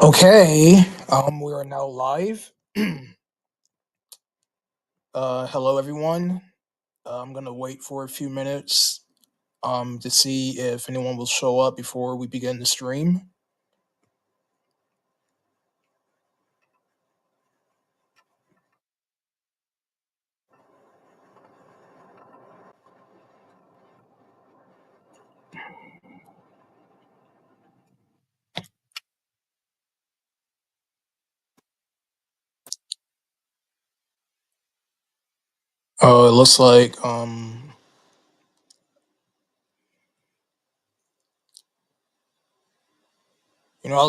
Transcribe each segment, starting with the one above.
Okay, we are now live. Hello everyone. I'm gonna wait for a few minutes to see if anyone will show up before we begin the stream. It looks like I'll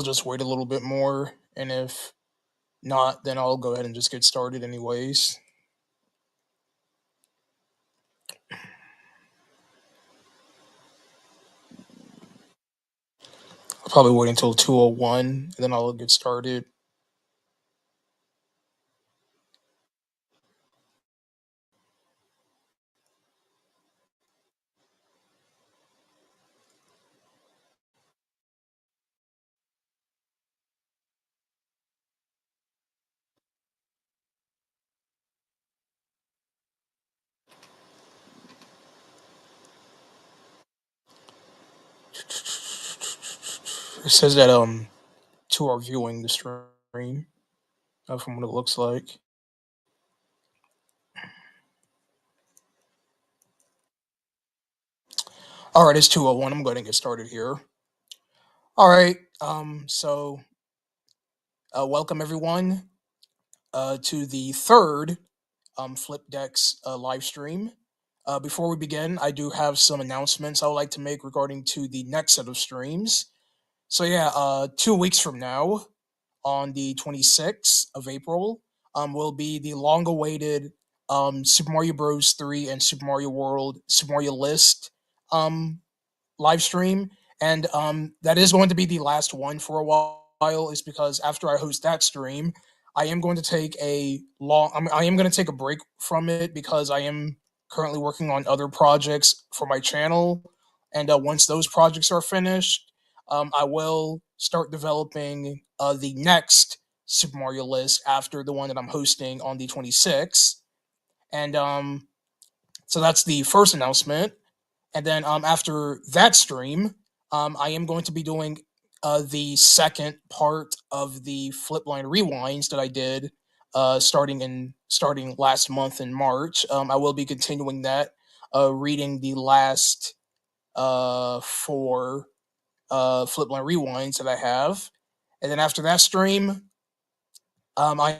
just wait a little bit more, and if not, then I'll go ahead and just get started anyways. I'll probably wait until 2:01, and then I'll get started. It says that two are viewing the stream, from what it looks like. All right, it's 2:01. I'm going to get started here. All right. Welcome everyone to the third Flipdecks live stream. Before we begin, I do have some announcements I would like to make regarding to the next set of streams. So yeah, 2 weeks from now, on the 26th of April, will be the long-awaited Super Mario Bros. 3 and Super Mario World, Super Mario List um, live stream, and that is going to be the last one for a while. Is because after I host that stream, I am going to take I am going to take a break from it because I am currently working on other projects for my channel, and once those projects are finished, I will start developing the next Super Mario list after the one that I'm hosting on the 26th, and so that's the first announcement. And then after that stream, I am going to be doing the second part of the Flipline rewinds that I did starting last month in March. I will be continuing that, reading the last four Flipline rewinds that I have, and then after that stream, I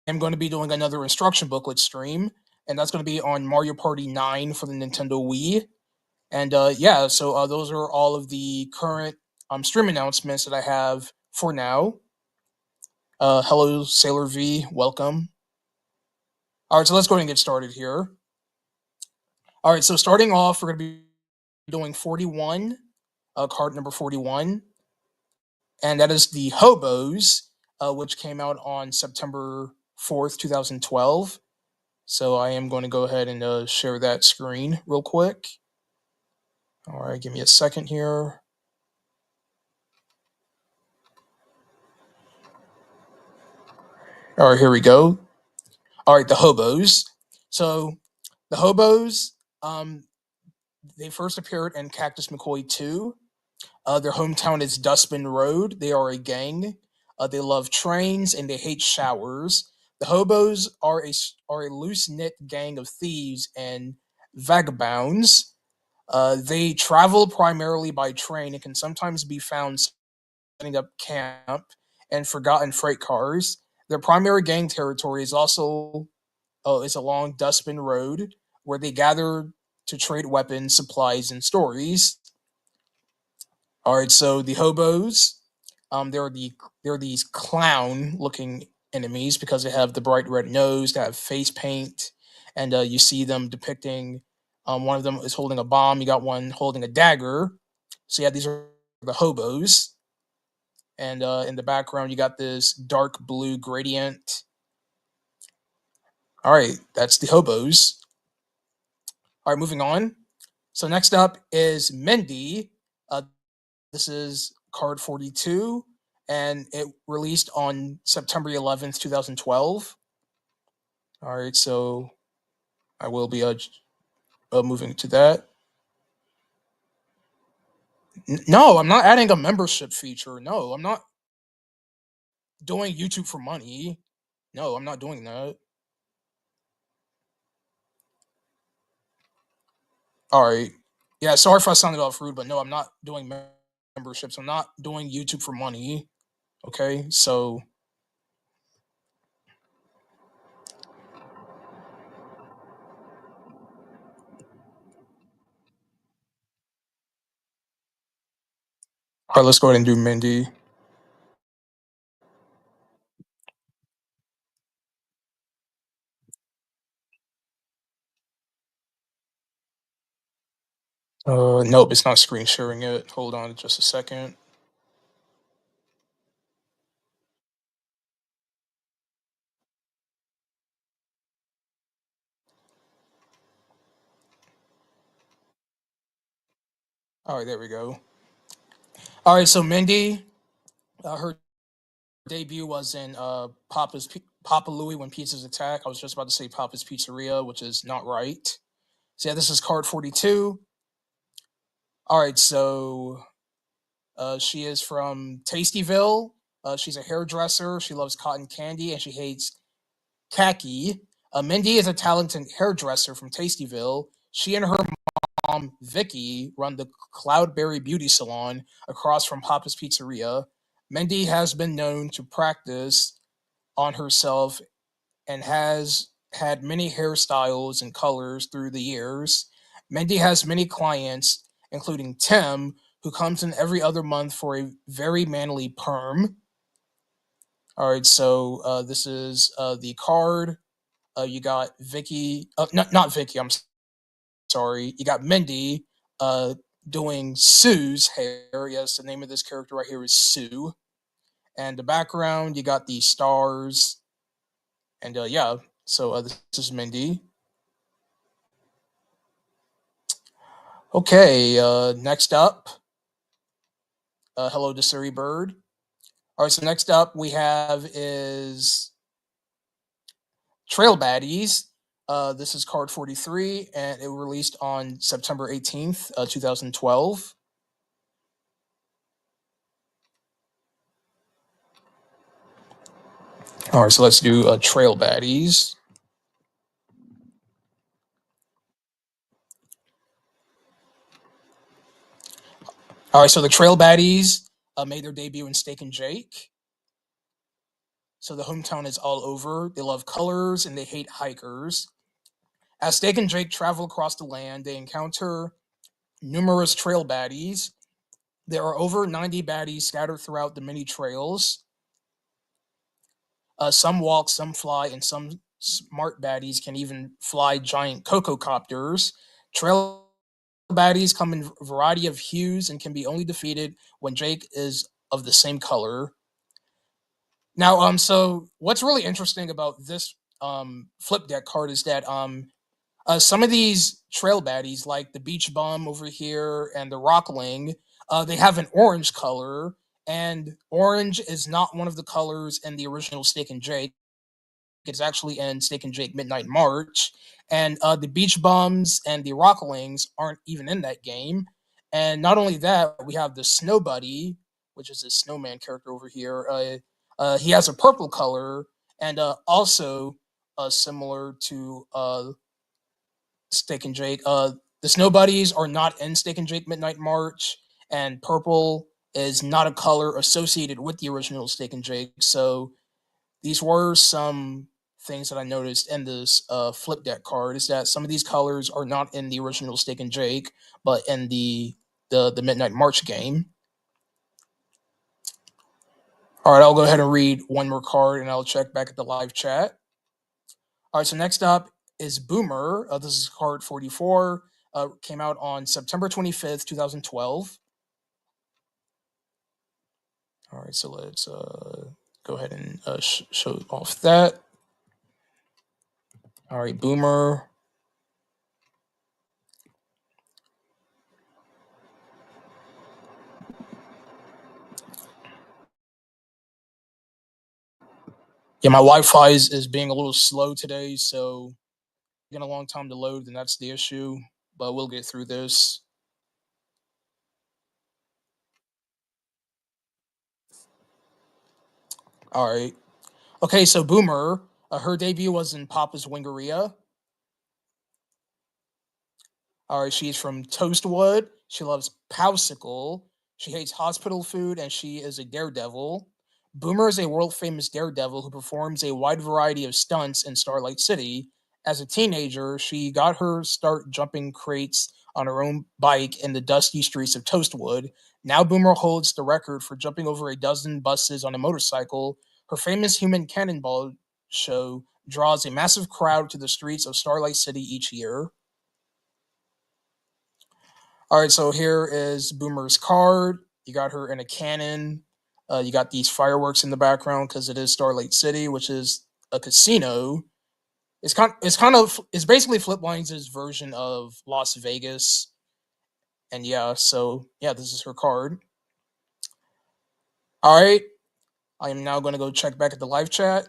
am going to be doing another instruction booklet stream, and that's going to be on Mario Party 9 for the Nintendo Wii. And yeah, so those are all of the current stream announcements that I have for now. Hello, Sailor V. Welcome. All right, so let's go ahead and get started here. All right, so starting off, we're going to be doing 41, card number 41, and that is the Hobos, which came out on September 4th, 2012. So I am going to go ahead and share that screen real quick. All right, give me a second here. All right, here we go. All right, the Hobos. So the Hobos, they first appeared in Cactus McCoy 2. Their hometown is Dustbin Road. They are a gang. They love trains and they hate showers. The Hobos are a loose knit gang of thieves and vagabonds. They travel primarily by train and can sometimes be found setting up camp and forgotten freight cars. Their primary gang territory is also is along Dustbin Road, where they gather to trade weapons, supplies, and stories. All right, so the hobos, they're these clown-looking enemies because they have the bright red nose, they have face paint, and you see them depicting. One of them is holding a bomb. You got one holding a dagger. So yeah, these are the hobos, and in the background you got this dark blue gradient. All right, that's the hobos. All right, moving on. So next up is Mindy. Uh, this is card 42, and it released on September 11th, 2012. All right, so I will be moving to that. No, I'm not adding a membership feature. No, I'm not doing YouTube for money. No, I'm not doing that. All right. Yeah, sorry if I sounded off rude, but no, I'm not doing memberships. I'm not doing YouTube for money. Okay, so all right, let's go ahead and do Mindy. Nope, it's not screen sharing it. Hold on just a second. All right, there we go. All right, so Mindy, her debut was in Papa Louie When Pizzas Attack. I was just about to say Papa's Pizzeria, which is not right. So yeah, this is card 42. All right, so she is from Tastyville. She's a hairdresser. She loves cotton candy and she hates khaki. Mindy is a talented hairdresser from Tastyville. She and her mom, Vicky, run the Cloudberry Beauty Salon across from Papa's Pizzeria. Mindy has been known to practice on herself and has had many hairstyles and colors through the years. Mindy has many clients, including Tim, who comes in every other month for a very manly perm. All right, so this is the card. You got Vicky, not Vicky. Sorry. You got Mindy uh, doing Sue's hair. Yes, the name of this character right here is Sue. And the background, you got the stars. And yeah, so this is Mindy. Okay, next up, hello to Surrey Bird. All right, so next up we have is Trail Baddies. This is card 43, and it released on September 18th, 2012. All right, so let's do Trail Baddies. All right, so the Trail Baddies made their debut in Steak and Jake. So the hometown is all over. They love colors and they hate hikers. As Steak and Jake travel across the land, they encounter numerous trail baddies. There are over 90 baddies scattered throughout the many trails. Some walk, some fly, and some smart baddies can even fly giant cocoa copters. Trail baddies come in a variety of hues and can be only defeated when Jake is of the same color. Now, so what's really interesting about this flip deck card is that some of these trail baddies, like the beach bum over here and the rockling, they have an orange color, and orange is not one of the colors in the original Steak and Jake. It's actually in Steak and Jake Midnight March, and the beach bums and the rocklings aren't even in that game. And not only that, we have the snow buddy, which is a snowman character over here. He has a purple color, and also similar to Steak and Jake. The Snow Buddies are not in Steak and Jake Midnight March, and purple is not a color associated with the original Steak and Jake. So these were some things that I noticed in this flip deck card is that some of these colors are not in the original Steak and Jake, but in the Midnight March game. All right, I'll go ahead and read one more card, and I'll check back at the live chat. All right, so next up is Boomer. This is card 44. Came out on September 25th, 2012. All right, so let's go ahead and show off that. All right, Boomer. Yeah, my Wi-Fi is being a little slow today, so getting a long time to load, and that's the issue. But we'll get through this. All right. Okay, so Boomer, her debut was in Papa's Wingeria. All right, she's from Toastwood. She loves Powsicle. She hates hospital food, and she is a daredevil. Boomer is a world famous daredevil who performs a wide variety of stunts in Starlight City. As a teenager, she got her start jumping crates on her own bike in the dusty streets of Toastwood. Now, Boomer holds the record for jumping over a dozen buses on a motorcycle. Her famous human cannonball show draws a massive crowd to the streets of Starlight City each year. All right, so here is Boomer's card. You got her in a cannon. You got these fireworks in the background because it is Starlight City, which is a casino. It's basically Flipline's version of Las Vegas. And yeah, so yeah, this is her card. All right, I am now going to go check back at the live chat.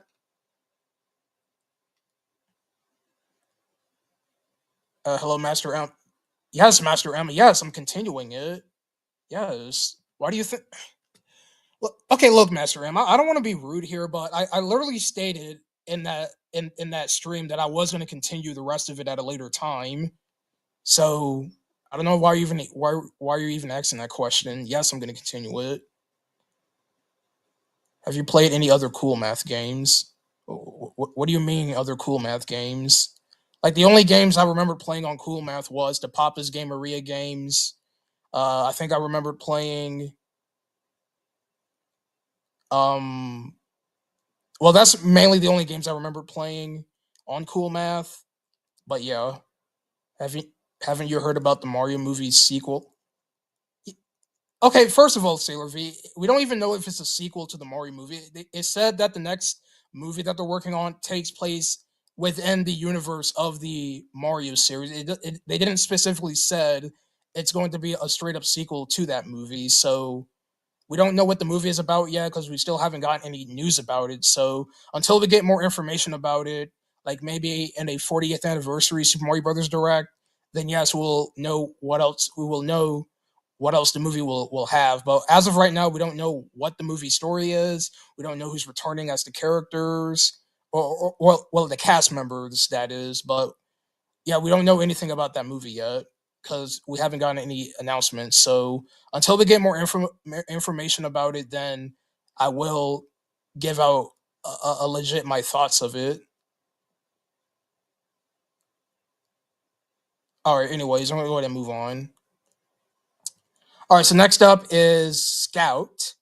Hello, Master M. Yes, Master M. Yes, I'm continuing it. Yes. Why do you think? Okay, look, Master M. I don't want to be rude here, but I literally stated in that stream that I was going to continue the rest of it at a later time. So I don't know why you're even asking that question. Yes, I'm going to continue it. Have you played any other cool math games? What do you mean other cool math games? Like the only games I remember playing on Cool Math was the Papa's Game Maria games. I think I remember playing um well, that's mainly the only games I remember playing on Cool Math. But yeah, have you haven't you heard about the Mario movie's sequel? Okay, first of all, Sailor V, we don't even know if it's a sequel to the Mario movie. It said that the next movie that they're working on takes place within the universe of the Mario series. They didn't specifically said it's going to be a straight up sequel to that movie. So we don't know what the movie is about yet because we still haven't gotten any news about it. So until we get more information about it, like maybe in a 40th anniversary Super Mario Brothers Direct, then yes, we'll know what else. We will know what else the movie will have. But as of right now, we don't know what the movie story is. We don't know who's returning as the characters or well the cast members that is. But yeah, we don't know anything about that movie yet because we haven't gotten any announcements. So until we get more information about it, then I will give out a legit my thoughts of it. All right. Anyways, I'm gonna go ahead and move on. All right. So next up is Scout.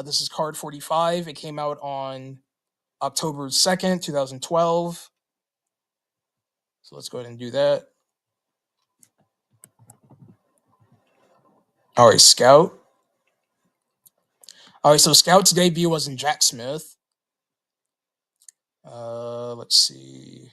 This is card 45. It came out on October 2nd, 2012. So let's go ahead and do that. All right, Scout. All right, so Scout's debut was in Jack Smith. Let's see.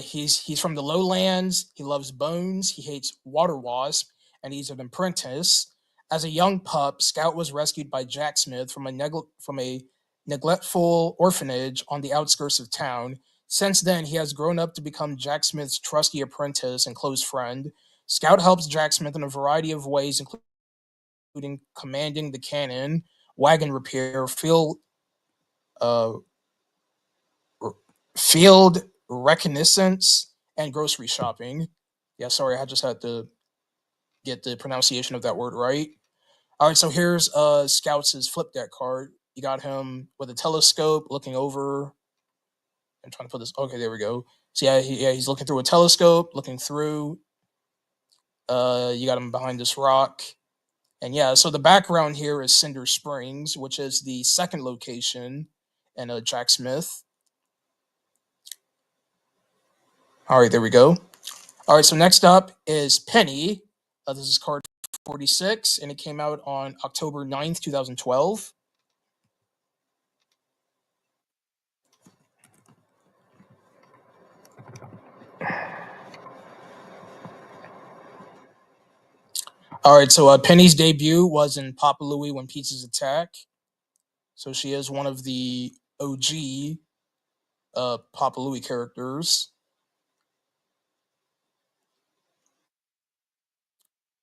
He's from the lowlands. He loves bones. He hates water wasp, and he's an apprentice. As a young pup, Scout was rescued by Jack Smith from a neglectful orphanage on the outskirts of town. Since then, he has grown up to become Jack Smith's trusty apprentice and close friend. Scout helps Jack Smith in a variety of ways, including commanding the cannon, wagon repair, uh, field reconnaissance, and grocery shopping. Yeah, sorry, I just had to get the pronunciation of that word right. All right, so here's Scouts' flip deck card. You got him with a telescope looking over. I'm trying to put this. Okay, there we go. So he's looking through a telescope, looking through. You got him behind this rock, and yeah. So the background here is Cinder Springs, which is the second location in Jack Smith. All right, there we go. All right, so next up is Penny. This is card 46, and it came out on October 9th, 2012. All right, so Penny's debut was in Papa Louie When Pizzas Attack. So she is one of the OG. Papa Louie characters.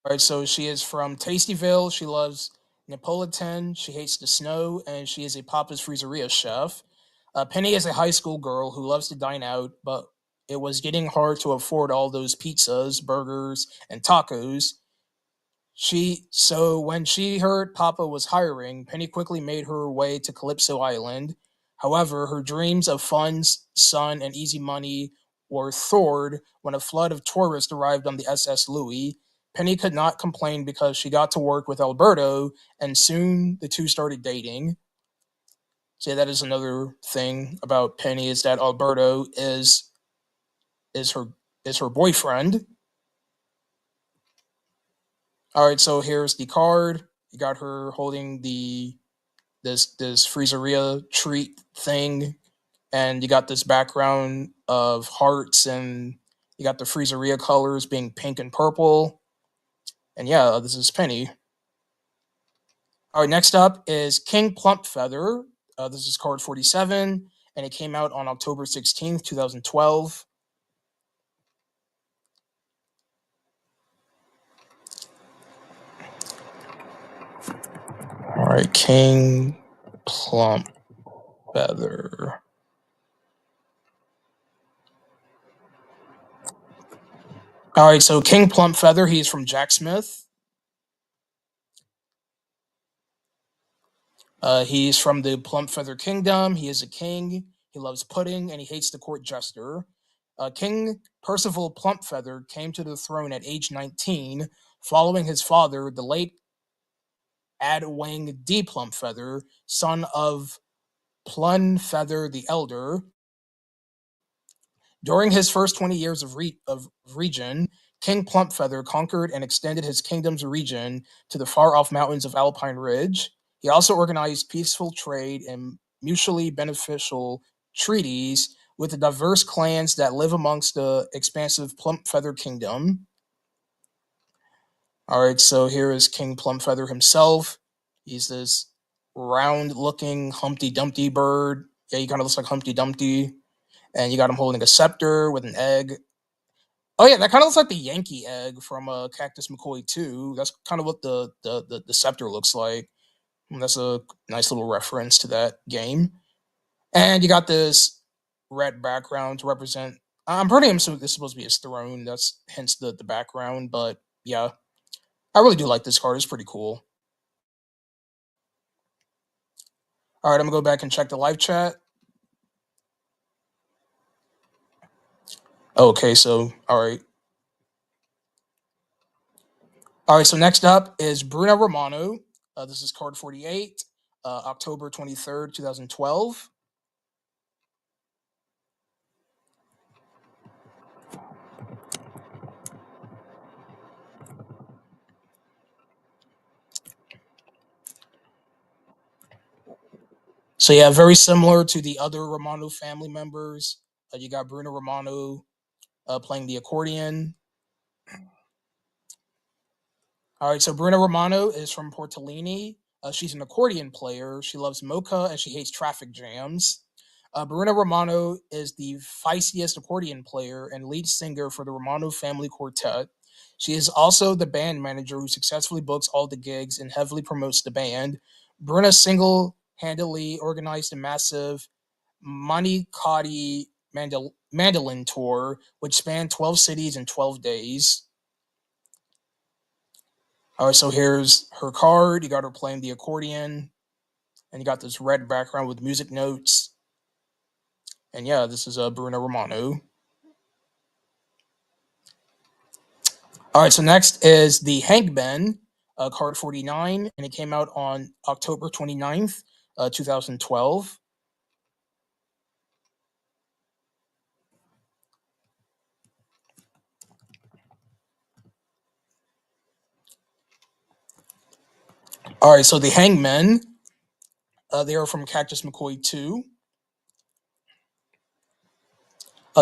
All right, so she is from Tastyville. She loves Neapolitan. She hates the snow, and she is a Papa's Freezeria chef. Penny is a high school girl who loves to dine out, but it was getting hard to afford all those pizzas, burgers, and tacos. When she heard Papa was hiring, Penny quickly made her way to Calypso Island. However, her dreams of fun, sun, and easy money were thwarted when a flood of tourists arrived on the SS Louis. Penny could not complain because she got to work with Alberto, and soon the two started dating. So yeah, that is another thing about Penny is that Alberto is her is her boyfriend. All right, so here's the card. You got her holding this Freezeria treat thing, and you got this background of hearts, and you got the Freezeria colors being pink and purple. And yeah, this is Penny. All right, next up is King Plumpfeather. This is card 47, and it came out on October 16th, 2012. All right, King Plumpfeather. All right, so King Plumpfeather, he's from Jack Smith. He's from the Plumpfeather Kingdom. He is a king. He loves pudding and he hates the court jester. King Percival Plumpfeather came to the throne at age 19, following his father, the late Adwang D. Plumpfeather, son of Plunfeather the Elder. During his first 20 years of region, King Plumpfeather conquered and extended his kingdom's region to the far-off mountains of Alpine Ridge. He also organized peaceful trade and mutually beneficial treaties with the diverse clans that live amongst the expansive Plumpfeather kingdom. All right, so here is King Plumpfeather himself. He's this round-looking Humpty Dumpty bird. Yeah, he kind of looks like Humpty Dumpty. And you got him holding a scepter with an egg. Oh yeah, that kind of looks like the Yankee egg from Cactus McCoy 2. That's kind of what the scepter looks like. And that's a nice little reference to that game. And you got this red background to represent. I'm pretty assuming this is supposed to be his throne. That's hence the background. But yeah, I really do like this card. It's pretty cool. All right, I'm gonna go back and check the live chat. Okay, so all right. So next up is Bruno Romano. This is card 48, October 23rd, 2012. So yeah, very similar to the other Romano family members. You got Bruno Romano playing the accordion. All right, so Bruna Romano is from Portellini. She's an accordion player. She loves mocha and she hates traffic jams. Bruna Romano is the feistiest accordion player and lead singer for the Romano Family Quartet. She is also the band manager who successfully books all the gigs and heavily promotes the band. Bruna single handedly organized a massive Manicotti mandolin tour, which spanned 12 cities in 12 days. All right, so here's her card. You got her playing the accordion, and you got this red background with music notes. And yeah, this is Bruno Romano. All right, so next is the Hangman, card 49, and it came out on October 29th, 2012. All right, so the Hangmen, they are from Cactus McCoy 2.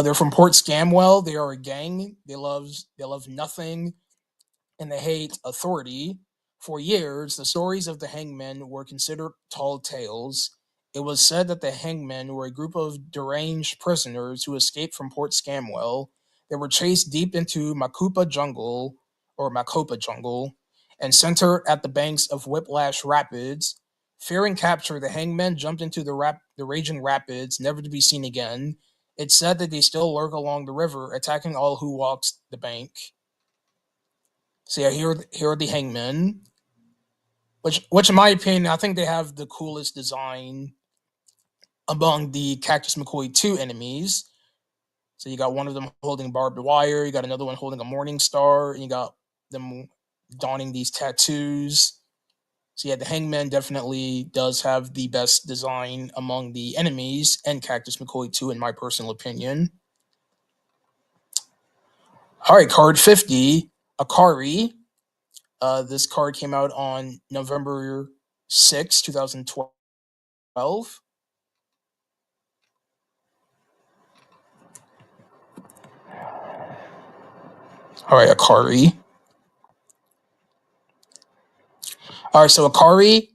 They're from Port Scamwell. They are a gang. They love nothing and they hate authority. For years, the stories of the hangmen were considered tall tales. It was said that the hangmen were a group of deranged prisoners who escaped from Port Scamwell. They were chased deep into Macopa jungle, and centered at the banks of Whiplash Rapids. Fearing capture, the hangmen jumped into the raging rapids, never to be seen again. It's said that they still lurk along the river, attacking all who walks the bank. So yeah, here are the hangmen, which in my opinion, I think they have the coolest design among the Cactus McCoy 2 enemies. So you got one of them holding barbed wire, you got another one holding a morning star, and you got them donning these tattoos. So yeah, the Hangman definitely does have the best design among the enemies and Cactus McCoy 2, in my personal opinion. All right, card 50, Akari. This card came out on November 6, 2012. All right, Akari. All right, so Akari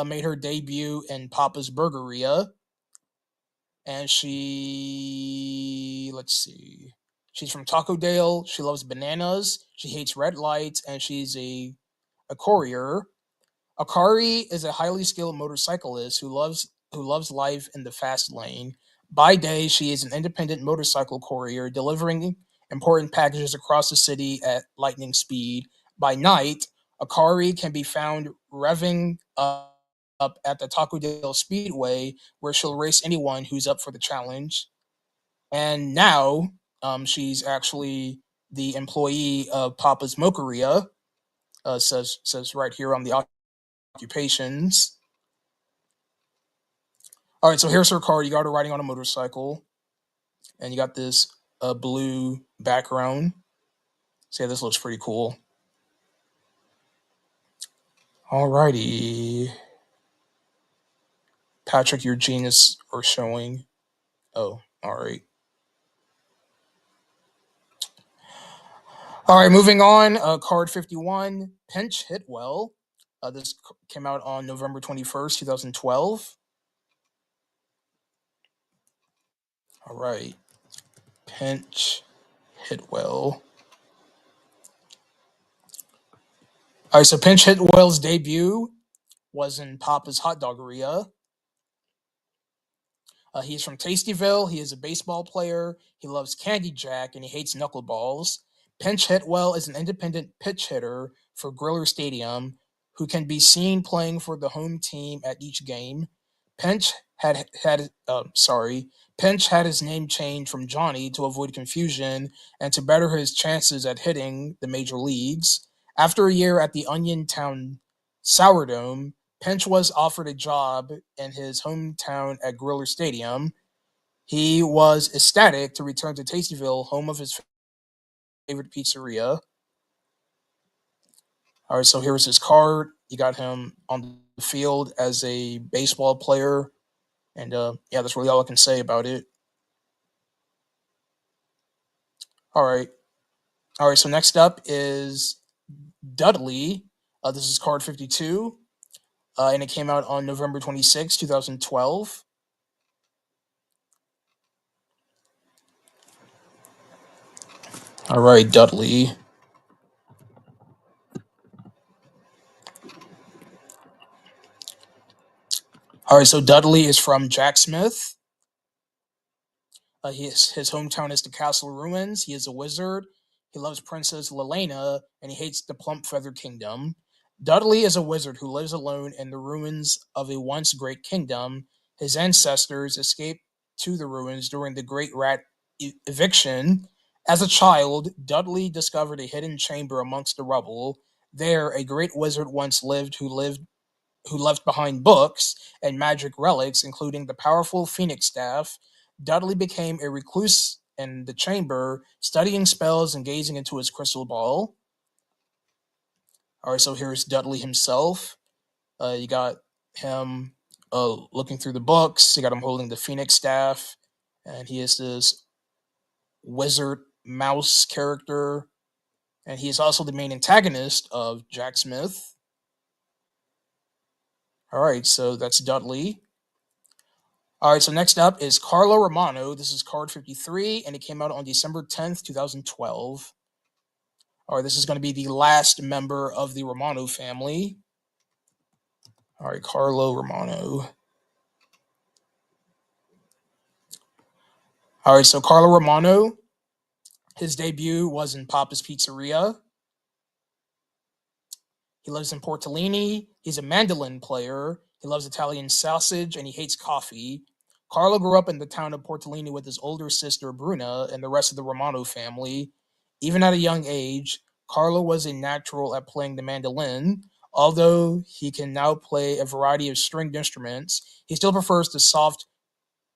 made her debut in Papa's Burgeria, and let's see, she's from Taco Dale. She loves bananas. She hates red lights, and she's a courier. Akari is a highly skilled motorcyclist who loves life in the fast lane. By day, she is an independent motorcycle courier delivering important packages across the city at lightning speed. By night, Akari can be found revving up at the Taco Dale Speedway, where she'll race anyone who's up for the challenge. And now, she's actually the employee of Papa's Mocharia. Says right here on the occupations. All right, so here's her card. You got her riding on a motorcycle, and you got this blue background. So yeah, this looks pretty cool. Alrighty, Patrick, your genius are showing. Oh, all right. All right, moving on. Card 51, Pinch Hit Well. This came out on November 21st, 2012. All right, Pinch Hit Well. All right, so Pinch Hit Well's debut was in Papa's Hot Doggeria. He's from Tastyville. He is a baseball player. He loves Candy Jack and he hates knuckleballs. Pinch Hitwell is an independent pitch hitter for Griller Stadium who can be seen playing for the home team at each game. Pinch Pinch had his name changed from Johnny to avoid confusion and to better his chances at hitting the major leagues. After a year at the Onion Town Sourdome, Pinch was offered a job in his hometown at Griller Stadium. He was ecstatic to return to Tastyville, home of his favorite pizzeria. All right, so here's his card. You got him on the field as a baseball player, and yeah, that's really all I can say about it. All right, all right. So next up is Dudley. This is card 52, and it came out on November 26, 2012. All right, Dudley. All right, so Dudley is from Jack Smith. His hometown is the Castle Ruins. He is a wizard. He loves Princess Lelena, and he hates the Plump Feather Kingdom. Dudley is a wizard who lives alone in the ruins of a once great kingdom. His ancestors escaped to the ruins during the Great Rat eviction. As a child, Dudley discovered a hidden chamber amongst the rubble. There, a great wizard once who left behind books and magic relics, including the powerful Phoenix Staff. Dudley became a recluse in the chamber, studying spells and gazing into his crystal ball. All right, so here's Dudley himself. You got him looking through the books. You got him holding the Phoenix Staff, and he is this wizard mouse character, and he is also the main antagonist of Jack Smith. All right, so that's Dudley. All right, so next up is Carlo Romano. This is card 53, and it came out on December 10th, 2012. All right, this is going to be the last member of the Romano family. All right, Carlo Romano. All right, so Carlo Romano, his debut was in Papa's Pizzeria. He lives in Portellini. He's a mandolin player. He loves Italian sausage and he hates coffee. Carlo grew up in the town of Portellini with his older sister Bruna and the rest of the Romano family. Even at a young age, Carlo was a natural at playing the mandolin. Although he can now play a variety of stringed instruments, he still prefers the soft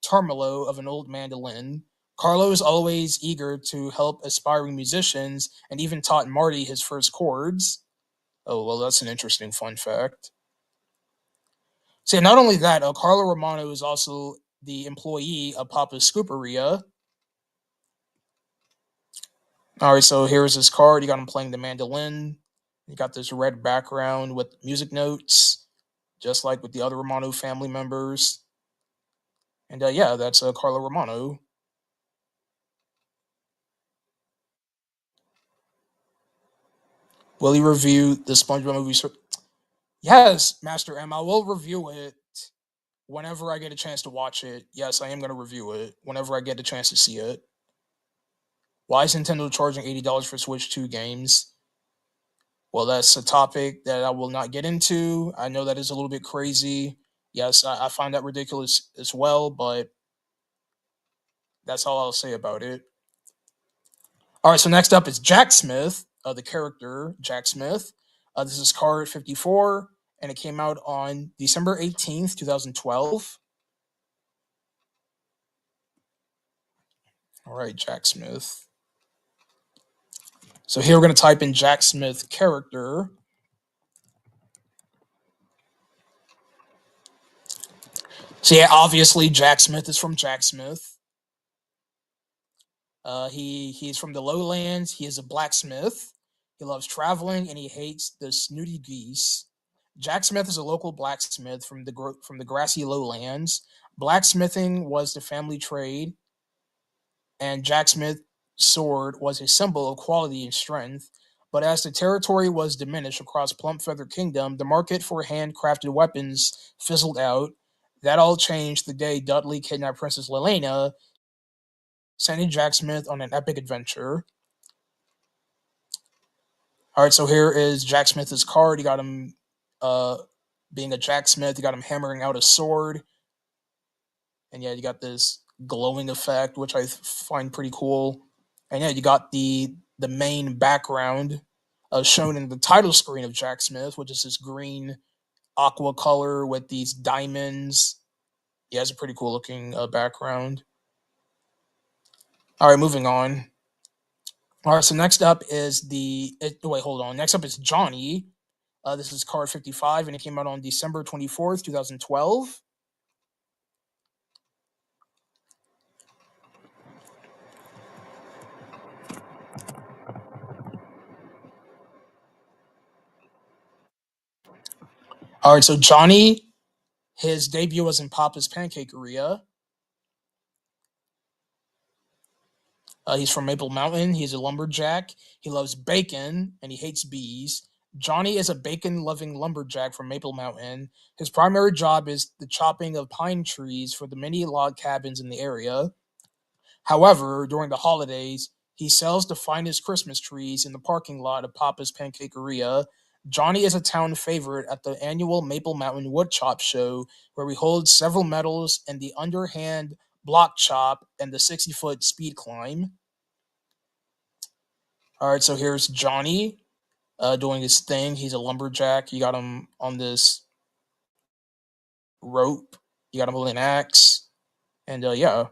tremolo of an old mandolin. Carlo is always eager to help aspiring musicians and even taught Marty his first chords. Oh, well, that's an interesting fun fact. See, not only that, Carlo Romano is also the employee of Papa's Scooperia. All right, so here's his card. You got him playing the mandolin. You got this red background with music notes, just like with the other Romano family members. And yeah, that's Carlo Romano. Will you review the SpongeBob movie? Yes, Master M. I will review it whenever I get a chance to watch it. Yes, I am going to review it whenever I get a chance to see it. Why is Nintendo charging $80 for Switch 2 games? Well, that's a topic that I will not get into. I know that is a little bit crazy. Yes, I find that ridiculous as well, but that's all I'll say about it. All right, so next up is Jack Smith, the character Jack Smith. This is card 54, and it came out on December 18th, 2012. All right, Jack Smith. So here we're going to type in Jack Smith character. So yeah, obviously Jack Smith is from Jack Smith. He's from the lowlands. He is a blacksmith. He loves traveling and he hates the snooty geese. Jack Smith is a local blacksmith from the grassy lowlands. Blacksmithing was the family trade, and Jack Smith's sword was a symbol of quality and strength. But as the territory was diminished across Plump Feather Kingdom, the market for handcrafted weapons fizzled out. That all changed the day Dudley kidnapped Princess Lelena, sending Jack Smith on an epic adventure. All right, so here is Jack Smith's card. You got him uh, being a Jack Smith. You got him hammering out a sword, and yeah, you got this glowing effect, which I find pretty cool. And yeah, you got the main background shown in the title screen of Jack Smith, which is this green aqua color with these diamonds. Yeah, it's a pretty cool looking background. All right, moving on. All right, so next up is wait, hold on. Next up is Johnny. This is card 55, and it came out on December 24th, 2012. All right, so Johnny, his debut was in Papa's Pancakeria. He's from Maple Mountain. He's a lumberjack. He loves bacon and he hates bees. Johnny is a bacon loving lumberjack from Maple Mountain. His primary job is the chopping of pine trees for the many log cabins in the area. However, during the holidays, he sells the finest Christmas trees in the parking lot of Papa's Pancakeria. Johnny is a town favorite at the annual Maple Mountain Woodchop Show, where we hold several medals in the underhand block chop and the 60-foot speed climb. All right, so here's Johnny doing his thing. He's a lumberjack. You got him on this rope. You got him holding an axe, and yeah,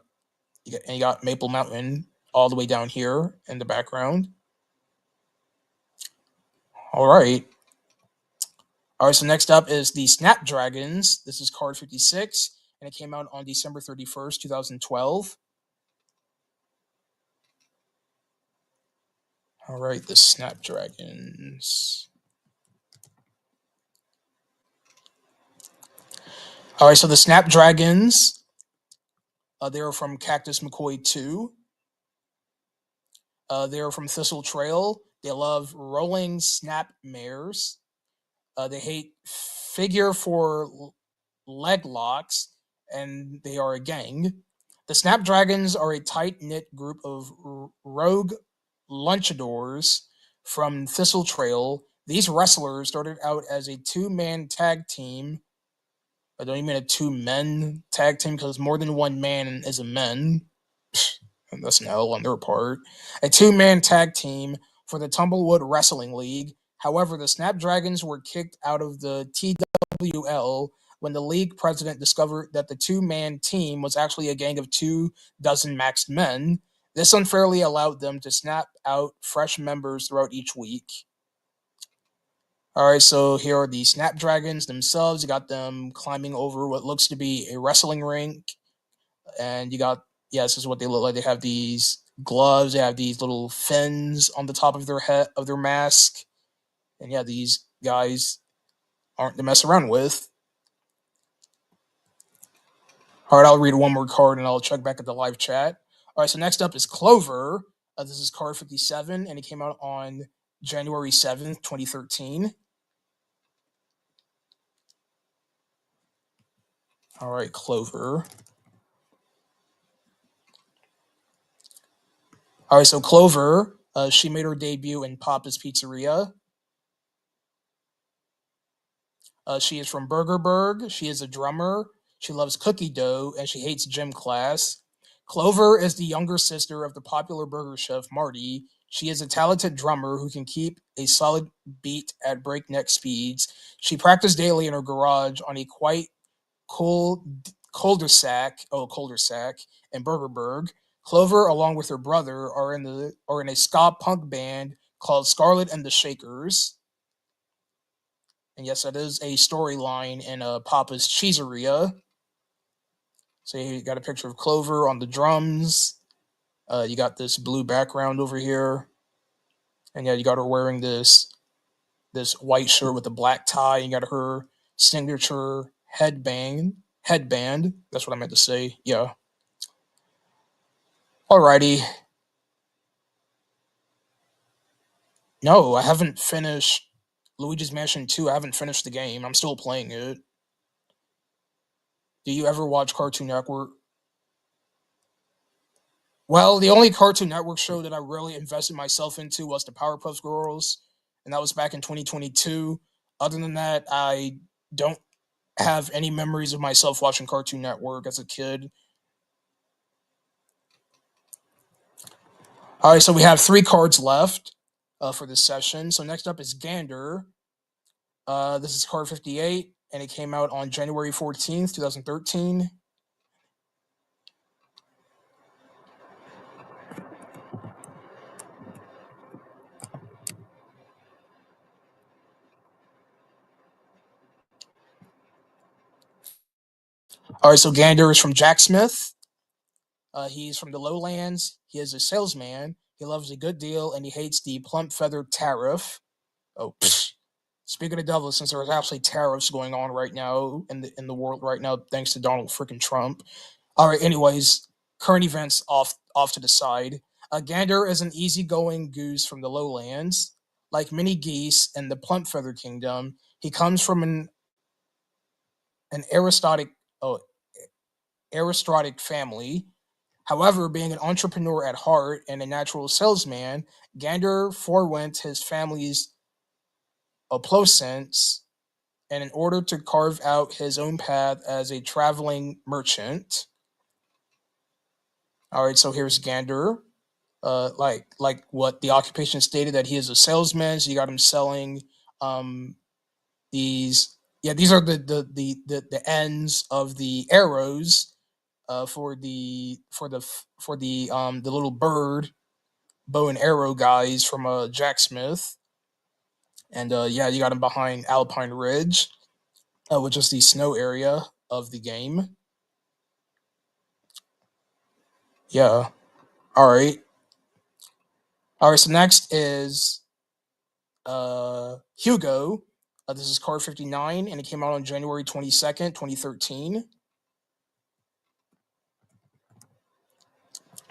you got Maple Mountain all the way down here in the background. All right. All right, so next up is the Snapdragons. This is card 56, and it came out on December 31st, 2012. All right, the Snapdragons. All right, so the Snapdragons They are from Cactus McCoy 2. They are from Thistle Trail. They love rolling snap mares. They hate figure four leg locks, and they are a gang. The Snapdragons are a tight knit group of rogue lunchadors from Thistle Trail. These wrestlers started out as a two-man tag team. I don't even mean a two-men tag team because more than one man is a men. That's an L on their part. A two-man tag team for the Tumblewood Wrestling League. However, the Snapdragons were kicked out of the TWL when the league president discovered that the two-man team was actually a gang of 24 maxed men. This unfairly allowed them to snap out fresh members throughout each week. Alright, so here are the Snapdragons themselves. You got them climbing over what looks to be a wrestling rink. And you got, yeah, this is what they look like. They have these gloves, they have these little fins on the top of their head, of their mask. And yeah, these guys aren't to mess around with. Alright, I'll read one more card and I'll check back at the live chat. Alright, so next up is Clover. This is card 57, and it came out on January 7th, 2013. All right, Clover. All right, so Clover, she made her debut in Papa's Pizzeria. She is from Burgerberg. She is a drummer. She loves cookie dough, and she hates gym class. Clover is the younger sister of the popular burger chef Marty. She is a talented drummer who can keep a solid beat at breakneck speeds. She practiced daily in her garage on a quite cool cul-de-sac in Burgerberg. Clover, along with her brother, are in a ska punk band called Scarlet and the Shakers. And yes, that is a storyline in Papa's Cheeseria. So you got a picture of Clover on the drums. You got this blue background over here, and yeah, you got her wearing this white shirt with a black tie. You got her signature headband. Headband. That's what I meant to say. Yeah. Alrighty. No, I haven't finished Luigi's Mansion 2. I haven't finished the game. I'm still playing it. Do you ever watch Cartoon Network? Well, the only Cartoon Network show that I really invested myself into was the Powerpuff Girls, and that was back in 2022. Other than that, I don't have any memories of myself watching Cartoon Network as a kid. All right, so we have 3 cards left for this session. So next up is Gander. This is card 58, and it came out on January 14th, 2013. All right, so Gander is from Jack Smith. He's from the lowlands. He is a salesman. He loves a good deal, and he hates the plump feathered tariff. Oh, pfft. Speaking of devil, since there's actually tariffs going on right now in the world right now, thanks to Donald freaking Trump. All right. Anyways, current events off to the side. Gander is an easygoing goose from the lowlands. Like many geese in the plump feather kingdom, he comes from an oh, aristocratic family. However, being an entrepreneur at heart and a natural salesman, Gander forewent his family's opuisance, and in order to carve out his own path as a traveling merchant. All right, so here's Gander. Like what the occupation stated, that he is a salesman. So you got him selling um, these. Yeah, these are the ends of the arrows for the little bird bow and arrow guys from Jack Smith. And yeah, you got him behind Alpine Ridge, which is the snow area of the game. Yeah. All right. All right. So next is Hugo. This is card 59, and it came out on January 22nd, 2013.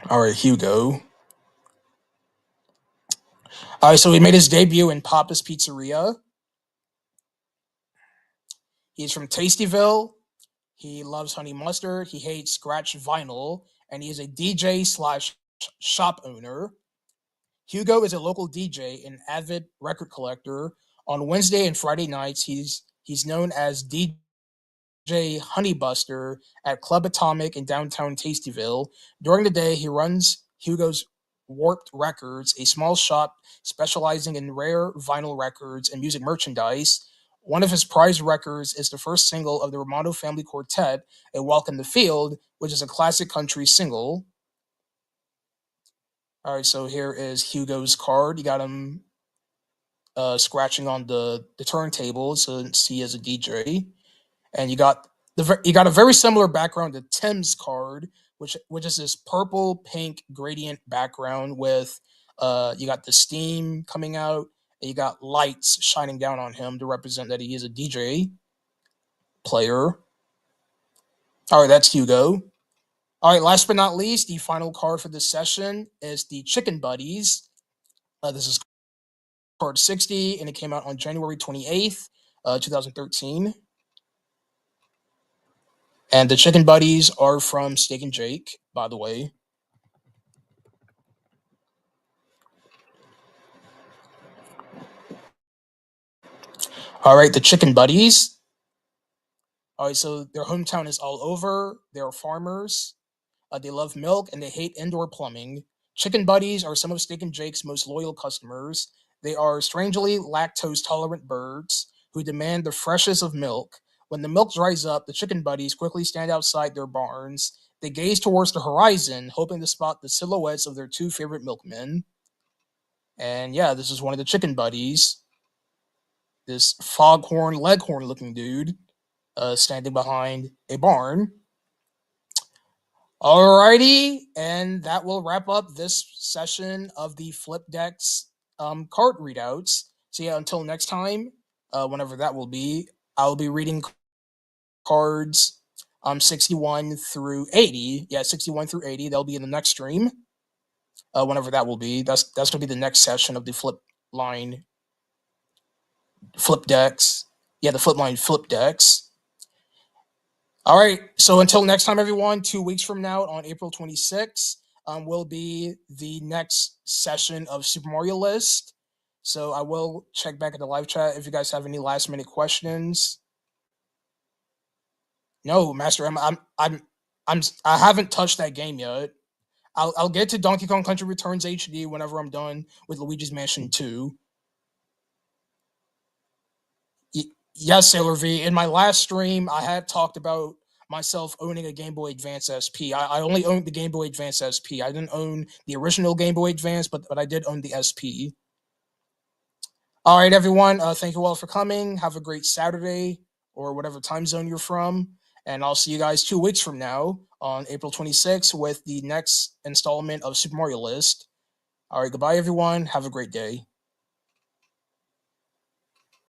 All right, Hugo. All right, so he made his debut in Papa's Pizzeria. He's from Tastyville. He loves honey mustard. He hates scratch vinyl, and he is a DJ slash shop owner. Hugo is a local DJ and avid record collector. On Wednesday and Friday nights, he's known as DJ Honeybuster at Club Atomic in downtown Tastyville. During the day, he runs Hugo's Warped Records, a small shop specializing in rare vinyl records and music merchandise. One of his prized records is the first single of the Romano Family Quartet, A Walk in the Field, which is a classic country single. All right, so here is Hugo's card. You got him scratching on the turntable since he is a DJ, and you got a very similar background to Tim's card, which is this purple pink gradient background with you got the steam coming out, and you got lights shining down on him to represent that he is a DJ player. All right, that's Hugo. All right, last but not least, the final card for this session is the Chicken Buddies. This is card 60, and it came out on January 28th, 2013. And the Chicken Buddies are from Steak and Jake, by the way. All right, the Chicken Buddies. All right, so their hometown is all over. They're farmers. They love milk and they hate indoor plumbing. Chicken Buddies are some of Steak and Jake's most loyal customers. They are strangely lactose tolerant birds who demand the freshest of milk. When the milk dries up, the Chicken Buddies quickly stand outside their barns. They gaze towards the horizon, hoping to spot the silhouettes of their two favorite milkmen. And yeah, this is one of the Chicken Buddies. This foghorn, leghorn looking dude standing behind a barn. Alrighty, and that will wrap up this session of the Flipdecks card readouts. So yeah, until next time, whenever that will be, I'll be reading cards 61 through 80. Yeah, 61 through 80. They'll be in the next stream. Whenever that will be. That's gonna be the next session of the Flipline Flipdecks. Yeah, the Flipline Flipdecks. All right. So until next time, everyone, 2 weeks from now on April 26th will be the next session of Super Mario List. So I will check back at the live chat if you guys have any last minute questions. No, Master M, I haven't touched that game yet. I'll get to Donkey Kong Country Returns HD whenever I'm done with Luigi's Mansion 2. Yes, Sailor V. In my last stream, I had talked about myself owning a Game Boy Advance SP. I only owned the Game Boy Advance SP. I didn't own the original Game Boy Advance, but I did own the SP. All right, everyone. Thank you all for coming. Have a great Saturday or whatever time zone you're from. And I'll see you guys 2 weeks from now on April 26th with the next installment of Super Mario List. All right, goodbye, everyone. Have a great day.